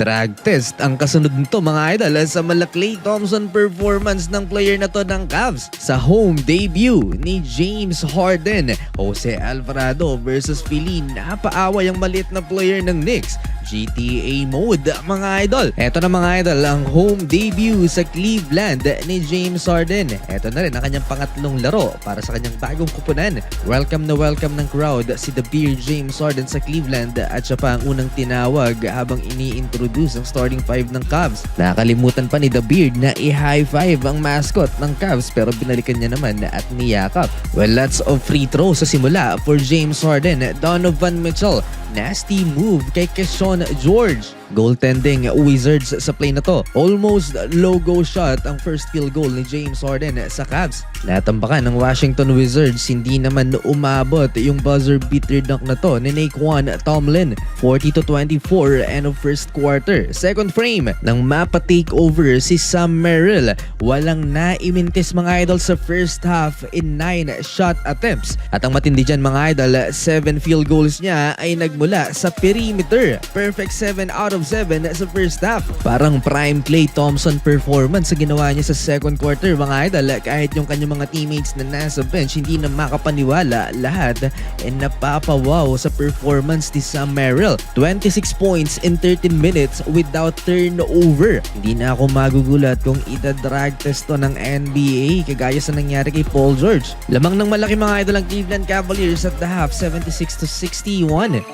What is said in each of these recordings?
Drag test ang kasunod nito mga idol sa mala Klay Thompson performance ng player na to ng Cavs sa home debut ni James Harden. Jose Alvarado versus Philly, napaaway ang maliit na player ng Knicks. GTA mode mga idol. Eto na mga idol ang home debut sa Cleveland ni James Harden. Eto na rin ang kanyang pangatlong laro para sa kanyang bagong kupunan. Welcome na welcome ng crowd si The Beard James Harden sa Cleveland at siya pa ang unang tinawag habang ini-introduce ang starting five ng Cavs. Nakalimutan pa ni The Beard na i-high five ang mascot ng Cavs pero binalikan niya naman at niyakap. Well, lots of free throws sa simula for James Harden. Donovan Mitchell, nasty move kay Keshawn George. Goaltending Wizards sa play na to. Almost logo shot ang first field goal ni James Harden sa Cavs. Natambakan ng Washington Wizards, hindi naman umabot yung buzzer beater dunk na to ni Naquan Tomlin. 40-24 end of first quarter. Second frame nang mapa-take over si Sam Merrill. Walang naimintis mga idol sa first half in 9 shot attempts. At ang matindi dyan mga idol, 7 field goals niya ay nagmula sa perimeter. Perfect 7 out of 7 sa first half. Parang prime Klay Thompson performance sa ginawa niya sa second quarter mga idol. Kahit yung kanyang mga teammates na nasa bench hindi na makapaniwala, lahat napapawaw sa performance ni Sam Merrill. 26 points in 13 minutes without turnover. Hindi na ako magugulat kung ida-drag test to ng NBA kagaya sa nangyari kay Paul George. Lamang ng malaki mga idol ang Cleveland Cavaliers at the half, 76-61.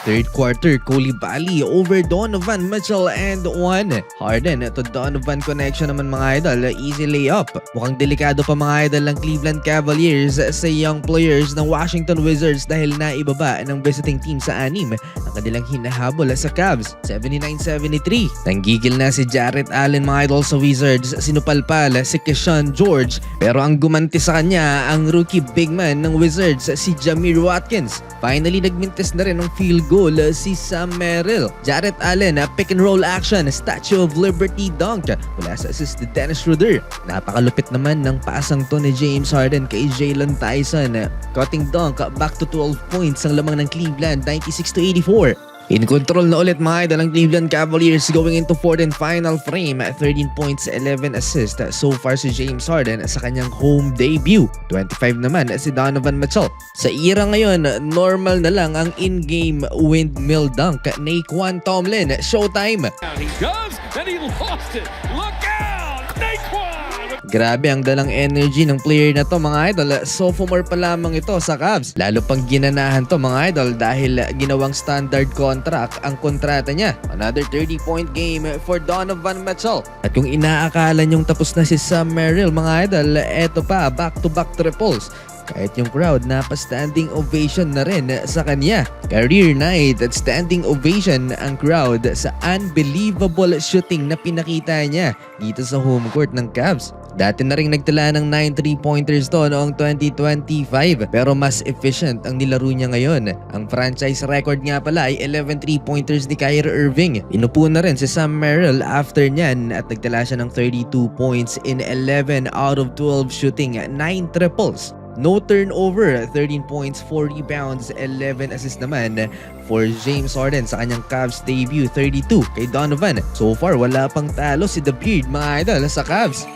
Third quarter, Coulibaly over Donovan Mitchell and one. Harden to Donovan connection naman mga idol, easy layup. Mukhang delikado pa mga idol ng Cleveland Cavaliers sa young players ng Washington Wizards dahil naibaba ng visiting team sa 6 ang kanilang hinahabol sa Cavs. 79-73. Nanggigil na si Jarrett Allen mga idol sa Wizards, sinupalpal si Keshawn George pero ang gumanti sa kanya ang rookie big man ng Wizards si Jamir Watkins. Finally nagmintis na rin ng field goal si Sam Merrill. Jarrett Allen, pick and roll action, Statue of Liberty dunk mula sa assist ni Dennis Schroeder. Napakalupit naman ng pasang to ni James Harden kay Jalen Tyson. Cutting dunk, back to 12 points ang lamang ng Cleveland, 96-84. In control na ulit mga idol ang Cleveland Cavaliers going into fourth and final frame. 13 points, 11 assists so far si James Harden sa kanyang home debut. 25 naman si Donovan Mitchell. Sa era ngayon, normal na lang ang in-game windmill dunk. Naquan Tomlin, showtime! He does, and he lost it. Look out! Naquan! Grabe ang dalang energy ng player na to mga idol. Sophomore pa lamang ito sa Cavs. Lalo pang ginanahan to mga idol dahil ginawang standard contract ang kontrata niya. Another 30-point game for Donovan Mitchell. At kung inaakala nyong tapos na si Sam Merrill mga idol, eto pa, back-to-back triples. Kahit yung crowd napa-standing ovation na rin sa kanya. Career night at standing ovation ang crowd sa unbelievable shooting na pinakita niya dito sa home court ng Cavs. Dati na rin nagtala ng 9 3-pointers to noong 2025 pero mas efficient ang nilaro niya ngayon. Ang franchise record nga pala ay 11 3-pointers ni Kyrie Irving. Inupo na rin si Sam Merrill after niyan at nagtala siya ng 32 points in 11 out of 12 shooting, 9 triples. No turnover, 13 points, 4 rebounds, 11 assists naman for James Harden sa kanyang Cavs debut, 32 kay Donovan. So far, wala pang talo si The Beard mga idol sa Cavs.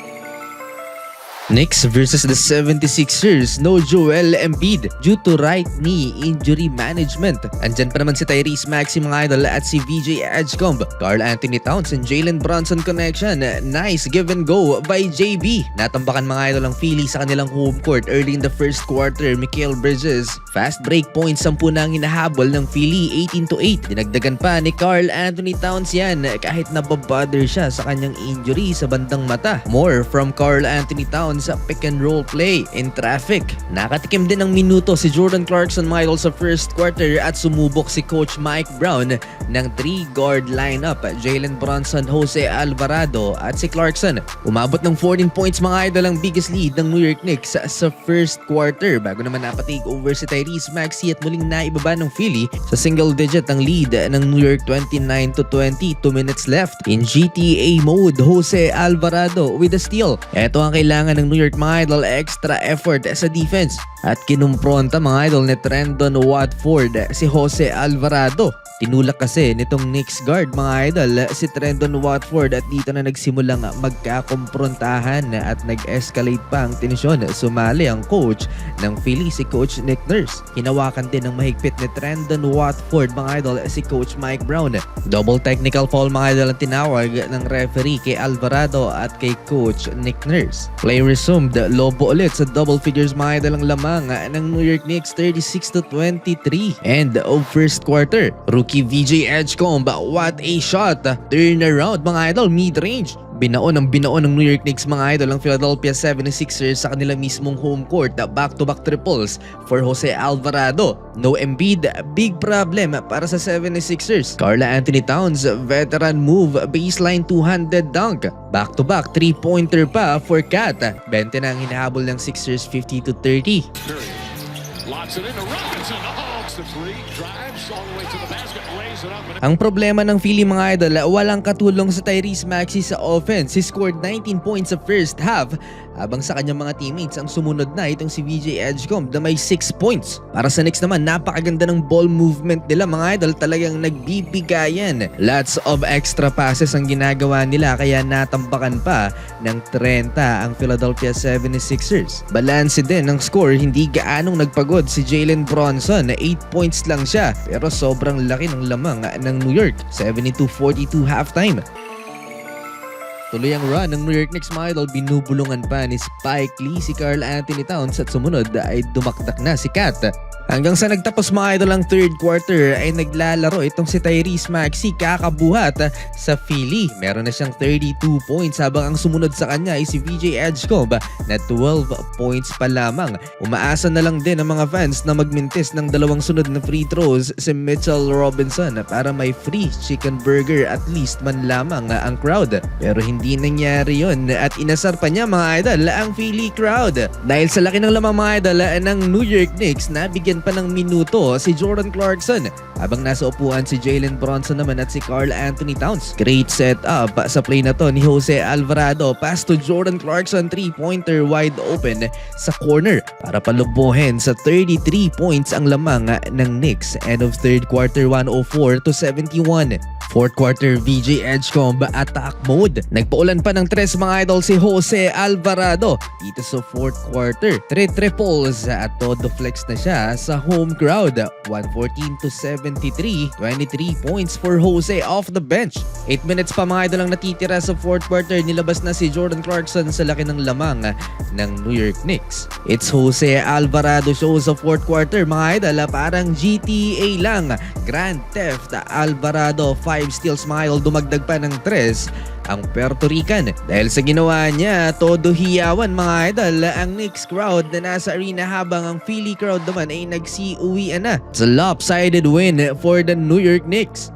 Knicks versus the 76ers, no Joel Embiid due to right knee injury management. Andyan pa naman si Tyrese Maxey mga idol at si VJ Edgecombe. Karl Anthony Towns and Jalen Brunson connection. Nice give and go by JB. Natambakan mga idol ang Philly sa kanilang home court early in the first quarter. Mikal Bridges, fast break points 10 na ang hinahabol ng Philly, 18-8. Dinagdagan pa ni Karl Anthony Towns yan kahit nababother siya sa kanyang injury sa bandang mata. More from Karl Anthony Towns sa pick and roll play in traffic. Nakatikim din ng minuto si Jordan Clarkson mga idol sa first quarter at sumubok si Coach Mike Brown ng 3-guard lineup. Jalen Brunson, Jose Alvarado at si Clarkson. Umabot ng 14 points mga idol ang biggest lead ng New York Knicks sa first quarter bago naman napatake over si Tyrese Maxey at muling naibaba ng Philly sa single digit ang lead ng New York, 29-20, 2 minutes left. In GTA mode, Jose Alvarado with a steal. Ito ang kailangan ng New York mga idol, extra effort sa defense. At kinumpronta mga idol ni Trendon Watford si Jose Alvarado. Tinulak kasi nitong Knicks guard mga idol si Trendon Watford at dito na nagsimulang magkakumprontahan at nag-escalate pa ang tensyon. Sumali ang coach ng Philly si Coach Nick Nurse. Hinawakan din ng mahigpit ni Trendon Watford mga idol si Coach Mike Brown. Double technical foul mga idol ang tinawag ng referee kay Alvarado at kay Coach Nick Nurse. Play resumed. Lobo ulit sa double figures mga idol ang lamang ng New York Knicks 36-23. End of first quarter. Rookie VJ Edgecomb, what a shot! Turnaround mga idol, mid-range. Binaon ng New York Knicks mga idol ang Philadelphia 76ers sa kanilang mismong home court. Back-to-back triples for Jose Alvarado. No Embiid, big problem para sa 76ers. Karl-Anthony Towns, veteran move, baseline two-handed dunk. Back-to-back 3-pointer pa for Cat. 20 na ang hinahabol ng Sixers 50-30. Lots it into Robinson. Oh, it's the three. Drives all the way to the basket. Lays it up. Ang problema ng Philly mga idol, walang katulong sa Tyrese Maxey sa offense. He scored 19 points sa first half habang sa kanyang mga teammates ang sumunod na itong si VJ Edgecomb na may 6 points. Para sa Knicks naman, napakaganda ng ball movement nila mga idol, talagang nagbibigayan. Lots of extra passes ang ginagawa nila kaya natambakan pa ng 30 ang Philadelphia 76ers. Balanse din ang score, hindi gaanong nagpagod si Jalen Bronson na 8 points lang siya pero sobrang laki ng lamang ng New York. 72-42 halftime. Tuloy ang run ng New York Knicks mga idol, binubulungan pa ni Spike Lee si Karl-Anthony Towns at sumunod ay dumakdak na si Cat. Hanggang sa nagtapos mga idol ang third quarter ay naglalaro itong si Tyrese Maxey kakabuhat sa Philly. Meron na siyang 32 points habang ang sumunod sa kanya ay si VJ Edgecomb na 12 points pa lamang. Umaasa na lang din ang mga fans na magmintis ng dalawang sunod na free throws si Mitchell Robinson para may free chicken burger at least man lamang ang crowd. Pero hindi nangyari yon at inasar pa niya mga idol ang Philly crowd. Dahil sa laki ng lamang mga idol ng New York Knicks, nabigyan pa ng minuto si Jordan Clarkson habang nasa upuan si Jalen Bronson naman at si Karl-Anthony Towns. Great setup sa play na to ni Jose Alvarado. Pass to Jordan Clarkson, 3-pointer wide open sa corner para palubuhin sa 33 points ang lamang ng Knicks. End of third quarter, 104-71. Fourth quarter, VJ Edgecomb attack mode. Nagpaulan pa ng tres mga idol si Jose Alvarado dito sa fourth quarter. 3 triples at todo flex na siya sa home crowd. 114-73, 23 points for Jose off the bench. 8 minutes pa mga idol ang natitira sa fourth quarter. Nilabas na si Jordan Clarkson sa laki ng lamang ng New York Knicks. It's Jose Alvarado show sa fourth quarter mga idol. Parang GTA lang. Grand Theft Alvarado, 5 steals mga idol. Dumagdag pa ng 3 ang Puerto Rican. Dahil sa ginawa niya, todo hiyawan mga idol ang Knicks crowd na nasa arena habang ang Philly crowd naman ay nagsiuwian na. It's a lopsided win for the New York Knicks.